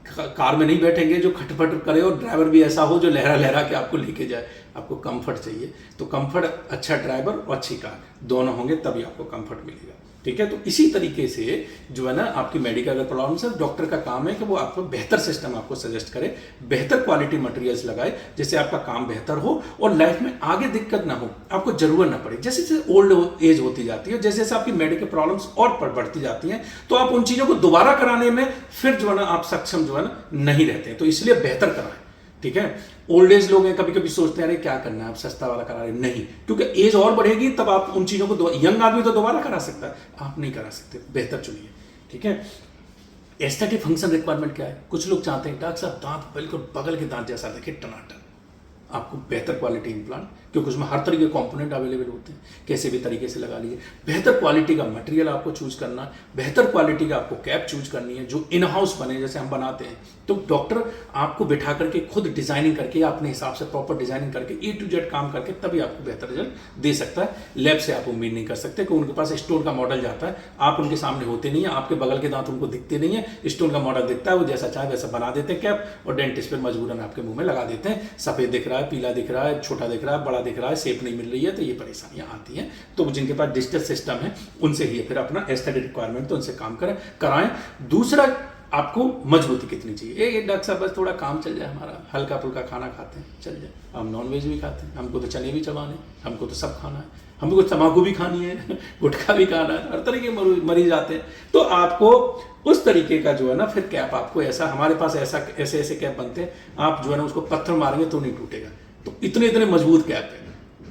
Speaker 1: कार में नहीं बैठेंगे जो खटपट करे, और ड्राइवर भी ऐसा हो जो लहरा लहरा के आपको लेके जाए। आपको कंफर्ट चाहिए, तो कंफर्ट, अच्छा ड्राइवर और अच्छी कार दोनों होंगे तभी आपको कंफर्ट मिलेगा, ठीक है। तो इसी तरीके से जो है ना आपकी मेडिकल अगर प्रॉब्लम है, डॉक्टर का काम है कि वो आपको बेहतर सिस्टम आपको सजेस्ट करे, बेहतर क्वालिटी मटेरियल्स लगाए, जिससे आपका काम बेहतर हो और लाइफ में आगे दिक्कत ना हो, आपको जरूरत ना पड़े। जैसे जैसे ओल्ड एज होती जाती है, जैसे जैसे आपकी मेडिकल प्रॉब्लम्स और बढ़ती जाती हैं, तो आप उन चीजों को दोबारा कराने में फिर जो है ना आप सक्षम जो है ना नहीं रहते हैं। तो इसलिए बेहतर कराएं, ठीक है। ओल्ड एज लोग हैं, कभी कभी सोचते हैं अरे क्या करना है, आप सस्ता वाला करा रहे, नहीं, क्योंकि एज और बढ़ेगी तब आप उन चीजों को, यंग आदमी तो दोबारा करा सकता है, आप नहीं करा सकते, बेहतर चुनिए, ठीक है। एस्थेटिक फंक्शन रिक्वायरमेंट क्या है, कुछ लोग चाहते हैं डॉक्टर साहब दांत बिल्कुल बगल के दांत जैसा देखे टनाटन, आपको बेहतर क्वालिटी इम्प्लांट, क्योंकि उसमें हर तरीके के कंपोनेंट अवेलेबल होते हैं, कैसे भी तरीके से लगा लीजिए। बेहतर क्वालिटी का मटेरियल आपको चूज करना, बेहतर क्वालिटी का आपको कैप चूज करनी है जो इन हाउस बने, जैसे हम बनाते हैं। तो डॉक्टर आपको बिठा करके खुद डिजाइनिंग करके अपने हिसाब से प्रॉपर डिजाइनिंग करके A to Z काम करके तभी आपको बेहतर रिजल्ट दे सकता है। लैब से आप उम्मीद नहीं कर सकते कि उनके पास स्टोन का मॉडल जाता है, आप उनके सामने होते नहीं है, आपके बगल के दांत उनको दिखते नहीं है, स्टोन का मॉडल दिखता है, वो जैसा चाहे वैसा बना देते हैं कैप, और डेंटिस्ट पे मजबूरन आपके मुंह में लगा देते हैं। सफेद दिख रहा है, पीला दिख रहा है, छोटा दिख रहा है, बड़ा दिख रहा है, शेप नहीं मिल रही है, तो ये परेशानियां आती हैं। तो जिनके पास डिजिटल सिस्टम है उनसे ही फिर अपना एस्थेटिक रिक्वायरमेंट तो उनसे काम कराएं। दूसरा, आपको मजबूती कितनी चाहिए। एक डॉक्टर साहब बस थोड़ा काम चल जाए, हमारा हल्का फुल्का खाना खाते हैं चल जाए, हम नॉनवेज भी खाते हैं, हमको तो चने भी चबाने, हमको तो सब खाना है, हमको तम्बाकू भी खानी है, गुटखा भी खाना है, हर तरीके के मरीज आते हैं। तो आपको उस तरीके का जो है ना फिर कैप आपको ऐसा, हमारे पास ऐसे ऐसे कैप बनते हैं, आप जो है ना उसको पत्थर मारेंगे तो नहीं टूटेगा। तो इतने मजबूत कैप है,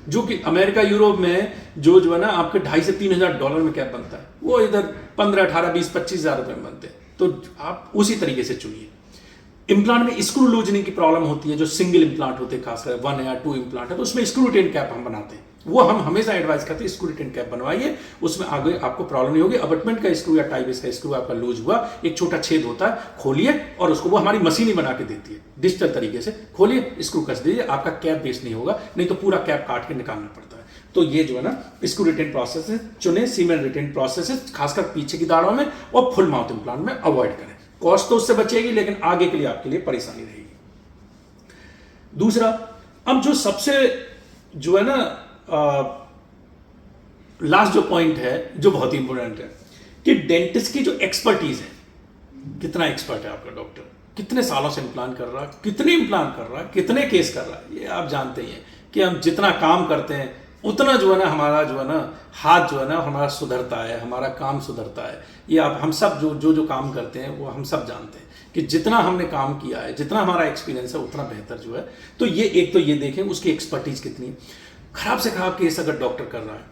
Speaker 1: जो कि अमेरिका यूरोप में जो है ना आपके 2,500 से 3,000 डॉलर में कैप बनता है, वो इधर 15, 18, 20, 25,000 रुपए में बनते हैं। तो आप उसी तरीके से चुनिए। इम्प्लांट में स्क्रू लूजनिंग की प्रॉब्लम होती है, जो सिंगल इम्प्लांट होते हैं, खासकर 1 या 2 इम्प्लांट है, तो उसमें स्क्रू रिटेन कैप हम बनाते हैं, वो हम हमेशा एडवाइस करते हैं स्क्रू रिटेन कैप बनवाइए, उसमें आगे आपको प्रॉब्लम नहीं होगी। अबटमेंट का स्क्रू या टाइबिस का स्क्रू आपका लूज हुआ, एक छोटा छेद होता है, खोलिए और उसको वो हमारी मशीन ही बना के देती है, डिजिटल तरीके से खोलिए, स्क्रू कस दीजिए, आपका कैप वेस्ट नहीं होगा, नहीं तो पूरा कैप काट के निकालना पड़ता है। तो ये जो है ना स्क्रू रिटेन प्रोसेस चुने, सीमेंट रिटेन प्रोसेस खासकर पीछे की दाढ़ों में, और फुल माउथ इम्प्लांट में अवॉइड करें। कॉस्ट तो उससे बचेगी, लेकिन आगे के लिए आपके लिए परेशानी रहेगी। दूसरा, अब जो सबसे जो है ना लास्ट जो पॉइंट है जो बहुत ही इंपॉर्टेंट है कि डेंटिस्ट की जो एक्सपर्टीज है, कितना एक्सपर्ट है आपका डॉक्टर, कितने सालों से इम्प्लांट कर रहा है, कितने इम्प्लांट कर रहा है, कितने केस कर रहा है, ये आप जानते ही हैं कि हम जितना काम करते हैं उतना जो है ना हमारा जो है ना हाथ जो है ना हमारा सुधरता है, हमारा काम सुधरता है। ये आप हम सब जो काम करते हैं वो हम सब जानते हैं कि जितना हमने काम किया है, जितना हमारा एक्सपीरियंस है उतना बेहतर जो है। तो ये एक तो ये देखें उसकी एक्सपर्टीज कितनी है। खराब से खराब केस अगर डॉक्टर कर रहा है,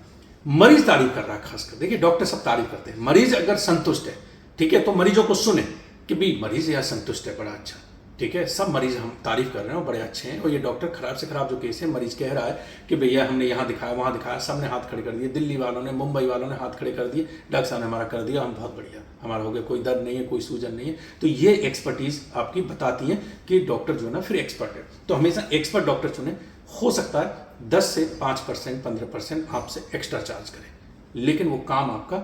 Speaker 1: मरीज तारीफ कर रहा है, खासकर देखिए डॉक्टर सब तारीफ करते हैं, मरीज अगर संतुष्ट है, ठीक है, तो मरीजों को सुने कि भाई मरीज यार संतुष्ट है, बड़ा अच्छा, ठीक है, सब मरीज हम तारीफ कर रहे हैं, बड़े अच्छे हैं। और ये डॉक्टर खराब से खराब जो केस है, मरीज कह रहा है कि भैया हमने यहाँ दिखाया वहाँ दिखाया, सबने हाथ खड़े कर दिए, दिल्ली वालों ने, मुंबई वालों ने हाथ खड़े कर दिए, डॉक्टर साहब ने हमारा कर दिया, हम बहुत बढ़िया, हमारा हो गया, कोई दर्द नहीं है, कोई सूजन नहीं है। तो ये एक्सपर्टीज आपकी बताती है कि डॉक्टर जो है ना फिर एक्सपर्ट है। तो हमेशा एक्सपर्ट डॉक्टर चुने। हो सकता है 10 से 5% 15% आपसे एक्स्ट्रा चार्ज करें, लेकिन वो काम आपका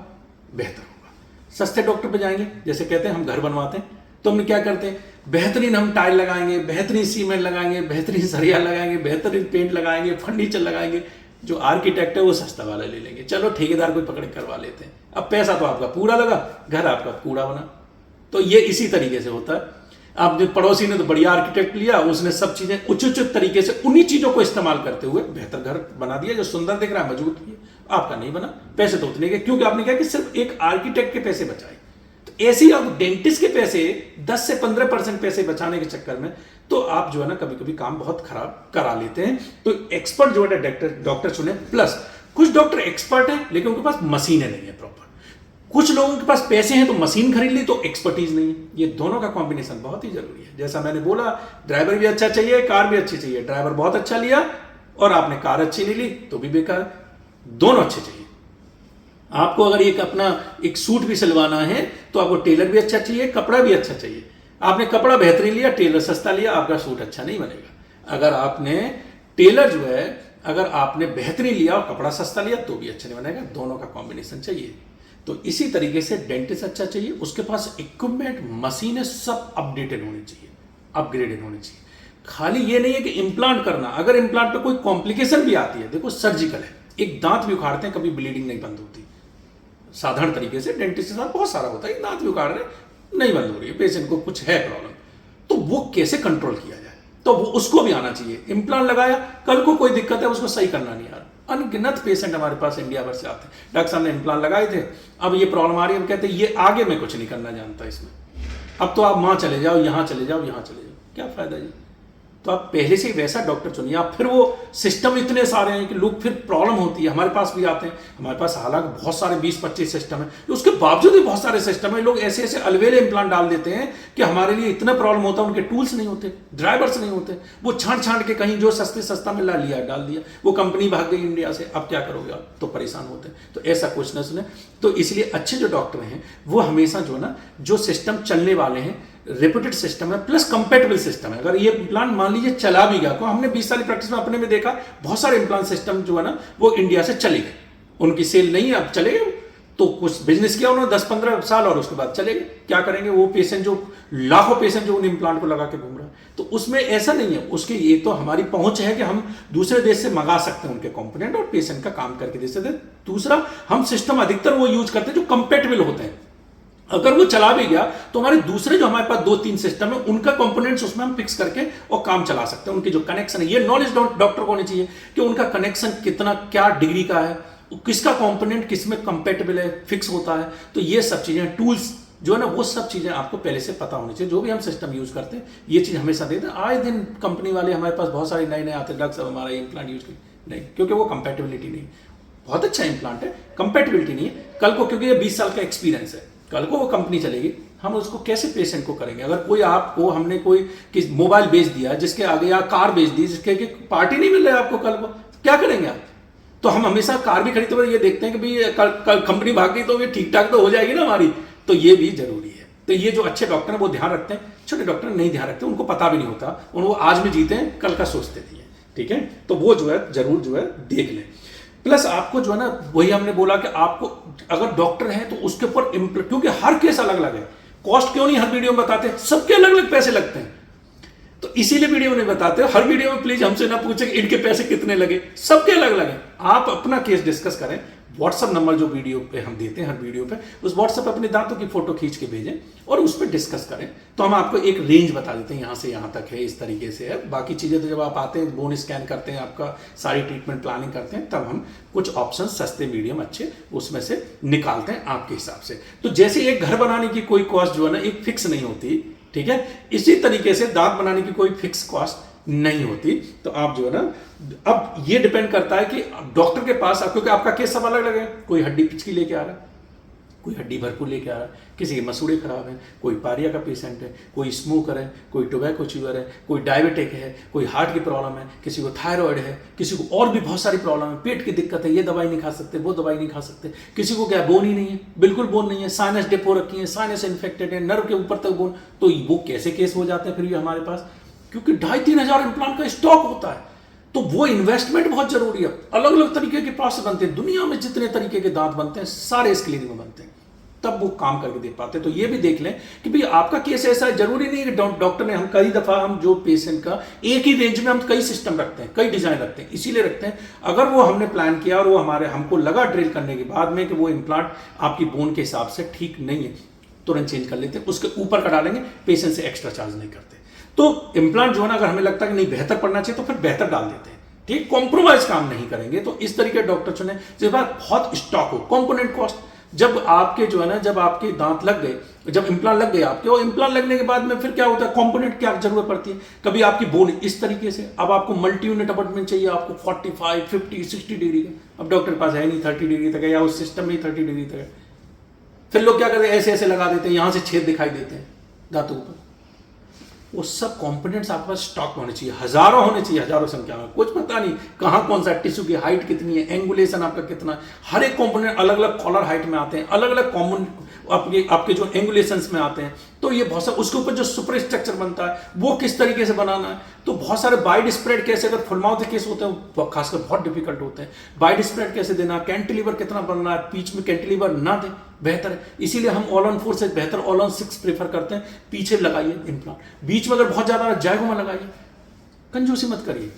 Speaker 1: बेहतर होगा। सस्ते डॉक्टर पे जाएंगे, जैसे कहते हैं हम घर बनवाते हैं तो हम क्या करते हैं, बेहतरीन हम टाइल लगाएंगे, बेहतरीन सीमेंट लगाएंगे, बेहतरीन सरिया लगाएंगे, बेहतरीन पेंट लगाएंगे, फर्नीचर लगाएंगे। जो आर्किटेक्ट है वो सस्ता वाला ले लेंगे, चलो ठेकेदार कोई पकड़ करवा लेते हैं। अब पैसा तो आपका पूरा लगा, घर आपका कूड़ा बना। तो ये इसी तरीके से होता है। आप जो पड़ोसी ने तो बढ़िया आर्किटेक्ट लिया, उसने सब चीजें उचित तरीके से उन्हीं चीजों को इस्तेमाल करते हुए बेहतर घर बना दिया, जो सुंदर दिख रहा है, मजबूत भी है। आपका नहीं बना, पैसे तो उतने के, क्योंकि आपने क्या कि सिर्फ एक आर्किटेक्ट के पैसे बचाए। तो ऐसे ही आप डेंटिस्ट के पैसे 10 से 15% पैसे बचाने के चक्कर में तो आप जो है ना कभी कभी काम बहुत खराब करा लेते हैं। तो एक्सपर्ट जो है डॉक्टर चुने। प्लस कुछ डॉक्टर एक्सपर्ट हैं लेकिन उनके पास मशीनें नहीं है प्रॉपर। कुछ लोगों के पास पैसे हैं तो मशीन खरीद ली तो एक्सपर्टीज नहीं है। ये दोनों का कॉम्बिनेशन बहुत ही जरूरी है। जैसा मैंने बोला, ड्राइवर भी अच्छा चाहिए, कार भी अच्छी चाहिए। ड्राइवर बहुत अच्छा लिया और आपने कार अच्छी नहीं ली तो भी बेकार। दोनों अच्छे चाहिए। आपको अगर अपना एक सूट भी सिलवाना है तो आपको टेलर भी अच्छा चाहिए, कपड़ा भी अच्छा चाहिए। आपने कपड़ा बेहतरीन लिया, टेलर सस्ता लिया, आपका सूट अच्छा नहीं बनेगा। अगर आपने टेलर जो है अगर आपने बेहतरीन लिया और कपड़ा सस्ता लिया तो भी अच्छा नहीं बनेगा। दोनों का कॉम्बिनेशन चाहिए। तो इसी तरीके से डेंटिस्ट अच्छा चाहिए, उसके पास इक्विपमेंट, मशीनें सब अपडेटेड होनी चाहिए, अपग्रेडेड होनी चाहिए। खाली ये नहीं है कि इम्प्लांट करना, अगर इम्प्लांट पे कोई कॉम्प्लिकेशन भी आती है, देखो सर्जिकल है, एक दांत भी उखाड़ते हैं कभी ब्लीडिंग नहीं बंद होती। साधारण तरीके से डेंटिस्ट के साथ बहुत सारा होता है, दांत भी उखाड़ रहे नहीं बंद हो रही है, पेशेंट को कुछ है प्रॉब्लम, तो वो कैसे कंट्रोल किया जाए, तो वो उसको भी आना चाहिए। इम्प्लांट लगाया, कल को कोई दिक्कत है उसको सही करना नहीं आ रहा। अनगिनत पेशेंट हमारे पास इंडिया भर से आते हैं, डॉक्टर साहब ने इम्प्लांट लगाए थे, अब ये प्रॉब्लम आ रही है, हम कहते हैं ये आगे मैं कुछ नहीं करना जानता इसमें, अब तो आप वहां चले जाओ, यहां चले जाओ, यहां चले जाओ, क्या फायदा जी। तो आप पहले से ही वैसा डॉक्टर चुनिए। आप फिर वो सिस्टम इतने सारे हैं कि लोग फिर प्रॉब्लम होती है। हमारे पास भी आते हैं, हमारे पास हालांकि बहुत सारे 20-25 सिस्टम है, उसके बावजूद भी बहुत सारे सिस्टम है। लोग ऐसे ऐसे अलवेले इम्प्लांट डाल देते हैं कि हमारे लिए इतना प्रॉब्लम होता है, उनके टूल्स नहीं होते, ड्राइवर्स नहीं होते, वो छांट के कहीं जो सस्ता में ला लिया डाल दिया, वो कंपनी भाग गई इंडिया से, अब क्या करोगे आप, तो परेशान होते हैं। तो ऐसा कुछ न सुने। तो इसलिए अच्छे जो डॉक्टर हैं वो हमेशा जो ना जो सिस्टम चलने वाले हैं, रेप्यूटेड सिस्टम है प्लस कंपेटेबल सिस्टम है। अगर ये इम्प्लांट मान लीजिए चला भी गया, तो हमने 20 साल की प्रैक्टिस में अपने में देखा बहुत सारे इम्प्लांट सिस्टम जो है ना वो इंडिया से चले गए, उनकी सेल नहीं है, अब चले गए। तो कुछ बिजनेस किया उन्होंने 10-15 साल और उसके बाद चले गए। क्या करेंगे वो पेशेंट, जो लाखों पेशेंट जो उन इम्प्लांट को लगा के घूम रहा है, तो उसमें ऐसा नहीं है। उसकी एक तो हमारी पहुंच है कि हम दूसरे देश से मंगा सकते हैं उनके कंपोनेंट और पेशेंट का काम करके दे सकते हैं। दूसरा, हम सिस्टम अधिकतर वो यूज करते हैं जो कंपेटेबल होते हैं। अगर वो चला भी गया तो हमारे दूसरे जो हमारे पास 2-3 सिस्टम है उनका कंपोनेंट्स उसमें हम फिक्स करके और काम चला सकते हैं। उनकी जो कनेक्शन है, ये नॉलेज डॉक्टर को होनी चाहिए कि उनका कनेक्शन कितना, क्या डिग्री का है, किसका कंपोनेंट किसमें कंपेटेबल है, फिक्स होता है। तो ये सब चीजें, टूल्स जो है ना, वो सब चीजें आपको पहले से पता होनी चाहिए। जो भी हम सिस्टम यूज करते हैं ये चीज हमेशा देते हैं। आए दिन कंपनी वाले हमारे पास बहुत सारे नए आते हैं, डॉक्टर साहब हमारा इम्प्लांट यूज नहीं, क्योंकि वो कंपेटेबिलिटी नहीं, बहुत अच्छा इम्प्लांट है, कंपेटेबिलिटी नहीं है। कल को क्योंकि ये 20 साल का एक्सपीरियंस है, कल को वो कंपनी चलेगी, हम उसको कैसे पेशेंट को करेंगे। अगर कोई आपको, हमने कोई मोबाइल बेच दिया जिसके आगे, या कार बेच दी जिसके पार्टी नहीं मिल रहा है आपको, कल को क्या करेंगे आप। तो हम हमेशा कार भी खरीदते हुए ये देखते हैं कि भाई कल कंपनी भाग गई तो ये ठीक ठाक तो हो जाएगी ना हमारी। तो ये भी जरूरी है। तो ये जो अच्छे डॉक्टर हैं वो ध्यान रखते हैं, छोटे डॉक्टर नहीं ध्यान रखते, उनको पता भी नहीं होता, वो आज में जीते हैं, कल का सोचते नहीं है। ठीक है, तो वो जो है जरूर जो है देख लें। प्लस आपको जो है ना, वही हमने बोला कि आपको अगर डॉक्टर है तो उसके ऊपर, क्योंकि हर केस अलग अलग है, कॉस्ट क्यों नहीं हर वीडियो में बताते, सबके अलग अलग पैसे लगते हैं। तो इसीलिए वीडियो में बताते हो, हर वीडियो में प्लीज हमसे ना पूछे कि इनके पैसे कितने लगे, सबके अलग अलग हैं। आप अपना केस डिस्कस करें, व्हाट्सएप नंबर जो वीडियो पे हम देते हैं हर वीडियो पे, उस व्हाट्सएप पे अपने दांतों की फोटो खींच के भेजें और उस पर डिस्कस करें, तो हम आपको एक रेंज बता देते हैं, यहाँ से यहाँ तक है, इस तरीके से है। बाकी चीज़ें तो जब आप आते हैं, बोन स्कैन करते हैं, आपका सारी ट्रीटमेंट प्लानिंग करते हैं, तब हम कुछ ऑप्शन सस्ते मीडियम अच्छे उसमें से निकालते हैं आपके हिसाब से। तो जैसे एक घर बनाने की कोई कॉस्ट जो है ना एक फिक्स नहीं होती, ठीक है, इसी तरीके से दांत बनाने की कोई फिक्स कॉस्ट नहीं होती। तो आप जो है ना, अब ये डिपेंड करता है कि डॉक्टर के पास, क्योंकि आपका केस सब अलग अलग है, कोई हड्डी पिचकी लेके आ रहा है, कोई हड्डी भरपूर लेके आ रहा है, किसी के मसूड़े खराब है, कोई पारिया का पेशेंट है, कोई स्मोकर है, कोई टोबैको च्यूअर है, कोई डायबिटिक है, कोई हार्ट की प्रॉब्लम है, किसी को थायराइड है, किसी को और भी बहुत सारी प्रॉब्लम है, पेट की दिक्कत है, ये दवाई नहीं खा सकते, वो दवाई नहीं खा सकते, किसी को क्या बोन ही नहीं है, बिल्कुल बोन नहीं है, साइनस डिप हो रखी है, साइनस इन्फेक्टेड है, नर्व के ऊपर तक बोन, तो वो कैसे केस हो जाते हैं फिर भी हमारे पास, क्योंकि 2,500-3 हजार इम्प्लांट का स्टॉक होता है। तो वो इन्वेस्टमेंट बहुत जरूरी है। अलग अलग तरीके के प्रोसेस बनते हैं, दुनिया में जितने तरीके के दांत बनते हैं सारे इस क्लिनिक में बनते हैं, तब वो काम करके दे पाते हैं। तो ये भी देख लें कि भाई आपका केस ऐसा है, जरूरी नहीं है कि डॉक्टर ने, हम कई दफा हम जो पेशेंट का एक ही रेंज में हम कई सिस्टम रखते हैं, कई डिजाइन रखते हैं, इसीलिए रखते हैं अगर वो हमने प्लान किया और वो हमको लगा ड्रिल करने के बाद में कि वो इम्प्लांट आपकी बोन के हिसाब से ठीक नहीं है, तुरंत चेंज कर लेते हैं, उसके ऊपर का डालेंगे, पेशेंट से एक्स्ट्रा चार्ज नहीं करते। तो इम्प्लांट जो है ना, अगर हमें लगता है कि नहीं बेहतर पड़ना चाहिए तो फिर बेहतर डाल देते हैं, ठीक, कॉम्प्रोमाइज काम नहीं करेंगे। तो इस तरीके डॉक्टर चुने जिस बार बहुत स्टॉक हो, कंपोनेंट कॉस्ट, जब आपके जो है ना, जब आपके दांत लग गए, जब इम्प्लांट लग गए आपके, और इम्प्लांट लगने के बाद में फिर क्या होता है, कंपोनेंट क्या जरूरत पड़ती है। कभी आपकी बोन इस तरीके से, अब आपको मल्टी यूनिट अपार्टमेंट चाहिए, आपको 45, 50, 60 डिग्री का, अब डॉक्टर के पास है नहीं, 30 डिग्री तक है, या उस सिस्टम में 30 डिग्री तक है। फिर लोग क्या करते हैं, ऐसे ऐसे लगा देते हैं, यहां से छेद दिखाई देते हैं दांतों पर। वो सब कंपोनेंट्स आपके पास स्टॉक होने चाहिए, हजारों होने चाहिए, हजारों संख्या में, कुछ पता नहीं कहाँ कौन सा टिश्यू की हाइट कितनी है, एंगुलेशन आपका कितना है, हर एक कंपोनेंट अलग अलग कॉलर हाइट में आते हैं, अलग अलग कॉमन आपके जो एंगुलेशंस में आते हैं। तो ये बहुत सारा, उसके ऊपर जो सुपर स्ट्रक्चर बनता है वो किस तरीके से बनाना है, तो बहुत सारे वाइड स्प्रेड कैसे, अगर फुल माउथ केस होते हैं खासकर बहुत डिफिकल्ट होते हैं, वाइड स्प्रेड कैसे देना, कैंटिलीवर कितना बनना है, बीच में कैंटिलीवर ना दे बेहतर है। इसीलिए हम ऑल ऑन 4 से बेहतर ऑल ऑन 6 प्रेफर करते हैं। पीछे लगाइए इम्प्लांट, बीच में अगर बहुत ज्यादा जायगो में लगाइए, कंजूसी मत करिए।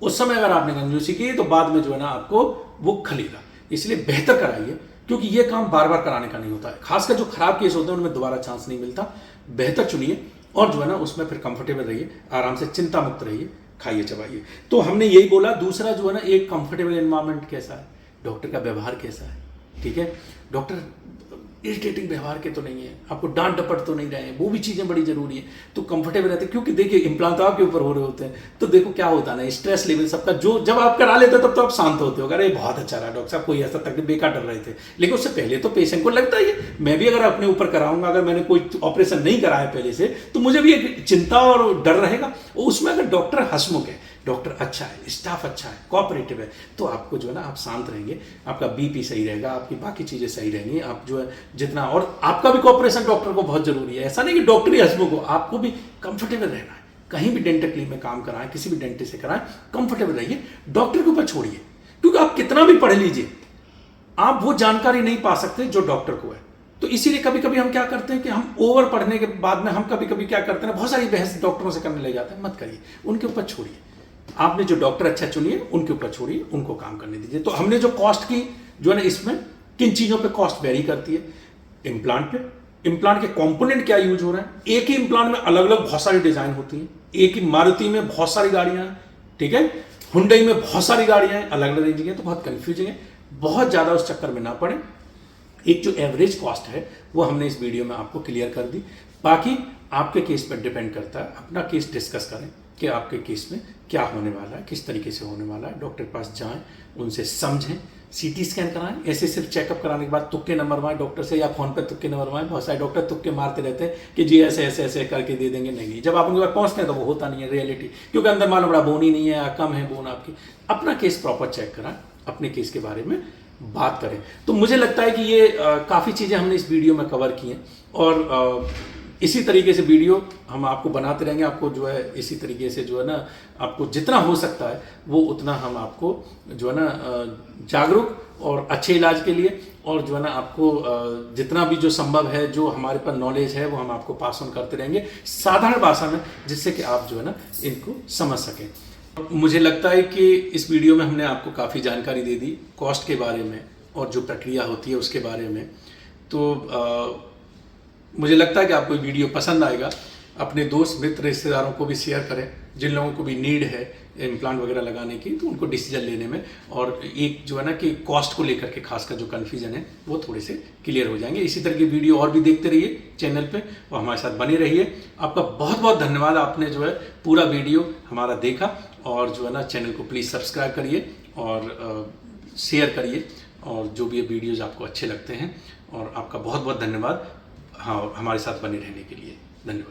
Speaker 1: उस समय अगर आपने कंजूसी की तो बाद में जो है ना आपको वो खलेगा, इसलिए बेहतर कराइए, क्योंकि ये काम बार बार कराने का नहीं होता है। खासकर जो खराब केस होते हैं उनमें दोबारा चांस नहीं मिलता। बेहतर चुनिए और जो है ना उसमें फिर कंफर्टेबल रहिए, आराम से चिंता मुक्त रहिए, खाइए चबाइए। तो हमने यही बोला। दूसरा जो है ना, एक कंफर्टेबल एनवायरनमेंट कैसा है, डॉक्टर का व्यवहार कैसा है, ठीक है, डॉक्टर इरिटेटिंग व्यवहार के तो नहीं है, आपको डांट डपट तो नहीं रहे हैं, वो भी चीज़ें बड़ी जरूरी है। तो कंफर्टेबल रहते हैं, क्योंकि देखिए इम्प्लांट तो आपके ऊपर हो रहे होते हैं, तो देखो क्या होता है ना, स्ट्रेस लेवल सबका, जो जब आप करा लेते हो तब तो आप शांत होते हो, अरे बहुत अच्छा रहा डॉक्टर साहब, कोई ऐसा तकलीफ, बेकार डर रहे थे, लेकिन उससे पहले तो पेशेंट को लगता ही है। मैं भी अगर अपने ऊपर कराऊंगा, अगर मैंने कोई ऑपरेशन नहीं कराया पहले से, तो मुझे भी एक चिंता और डर रहेगा। उसमें अगर डॉक्टर हंसमुख है, डॉक्टर अच्छा है, स्टाफ अच्छा है, कोऑपरेटिव है, तो आपको जो है ना आप शांत रहेंगे, आपका बीपी सही रहेगा, आपकी बाकी चीज़ें सही रहेंगी, आप जो है जितना, और आपका भी कोऑपरेशन डॉक्टर को बहुत जरूरी है। ऐसा नहीं कि डॉक्टर ही हंसमुख हो, आपको भी कंफर्टेबल रहना है। कहीं भी डेंटल क्लिनिक में काम कराएं, किसी भी डेंटिस्ट से कराएं, कंफर्टेबल रहिए, डॉक्टर के ऊपर छोड़िए, क्योंकि आप कितना भी पढ़ लीजिए, आप वो जानकारी नहीं पा सकते जो डॉक्टर को है। तो इसीलिए कभी कभी हम क्या करते हैं कि हम ओवर पढ़ने के बाद में हम कभी कभी क्या करते हैं, बहुत सारी बहस डॉक्टरों से करने लग जाते हैं। मत करिए, उनके ऊपर छोड़िए, आपने जो डॉक्टर अच्छा चुनिए उनके ऊपर छोड़िए, उनको काम करने दीजिए। तो हमने जो कॉस्ट की जो है ना, इसमें किन चीज़ों पे कॉस्ट वेरी करती है, इम्प्लांट पे, इम्प्लांट के कंपोनेंट क्या यूज हो रहे हैं, एक ही इम्प्लांट में अलग अलग बहुत सारी डिजाइन होती हैं, एक ही मारुति में बहुत सारी गाड़ियां हैं, ठीक है, हुंडई में बहुत सारी गाड़ियां हैं, अलग अलग रेंज की, तो बहुत कंफ्यूजिंग है। बहुत ज़्यादा उस चक्कर में ना पड़े, एक जो एवरेज कॉस्ट है वो हमने इस वीडियो में आपको क्लियर कर दी। बाकी आपके केस पर डिपेंड करता है, अपना केस डिस्कस करें कि आपके केस में क्या होने वाला है, किस तरीके से होने वाला है। डॉक्टर के पास जाएं, उनसे समझें, सीटी स्कैन कराएं। ऐसे सिर्फ चेकअप कराने के बाद तुक्के न मरवाएं डॉक्टर से, या फोन पे तुक्के न मरवाएं। बहुत सारे डॉक्टर तुक्के मारते रहते हैं कि जी ऐसे ऐसे ऐसे करके दे देंगे, नहीं, जब आप उनके पास पहुंचते हैं तो वो होता नहीं है रियलिटी, क्योंकि अंदर मालूम बड़ा बोन ही नहीं है या कम है बोन आपकी। अपना केस प्रॉपर चेक कराएं, अपने केस के बारे में बात करें। तो मुझे लगता है कि ये काफ़ी चीज़ें हमने इस वीडियो में कवर की हैं, और इसी तरीके से वीडियो हम आपको बनाते रहेंगे। आपको जो है इसी तरीके से जो है ना, आपको जितना हो सकता है वो उतना हम आपको जो है ना जागरूक और अच्छे इलाज के लिए, और जो है ना आपको जितना भी जो संभव है, जो हमारे पास नॉलेज है, वो हम आपको पास ऑन करते रहेंगे साधारण भाषा में, जिससे कि आप जो है ना इनको समझ सकें। मुझे लगता है कि इस वीडियो में हमने आपको काफ़ी जानकारी दे दी कॉस्ट के बारे में और जो प्रक्रिया होती है उसके बारे में। तो मुझे लगता है कि आपको ये वीडियो पसंद आएगा। अपने दोस्त मित्र रिश्तेदारों को भी शेयर करें, जिन लोगों को भी नीड है इम्प्लांट वगैरह लगाने की, तो उनको डिसीजन लेने में, और एक जो है ना कि कॉस्ट को लेकर के खासकर जो कन्फ्यूजन है वो थोड़े से क्लियर हो जाएंगे। इसी तरह की वीडियो और भी देखते रहिए चैनल पे और हमारे साथ बने रहिए। आपका बहुत बहुत धन्यवाद, आपने जो है पूरा वीडियो हमारा देखा, और जो है ना चैनल को प्लीज़ सब्सक्राइब करिए और शेयर करिए, और जो भी ये वीडियोज़ आपको अच्छे लगते हैं। और आपका बहुत बहुत धन्यवाद, हाँ, हमारे साथ बने रहने के लिए। धन्यवाद।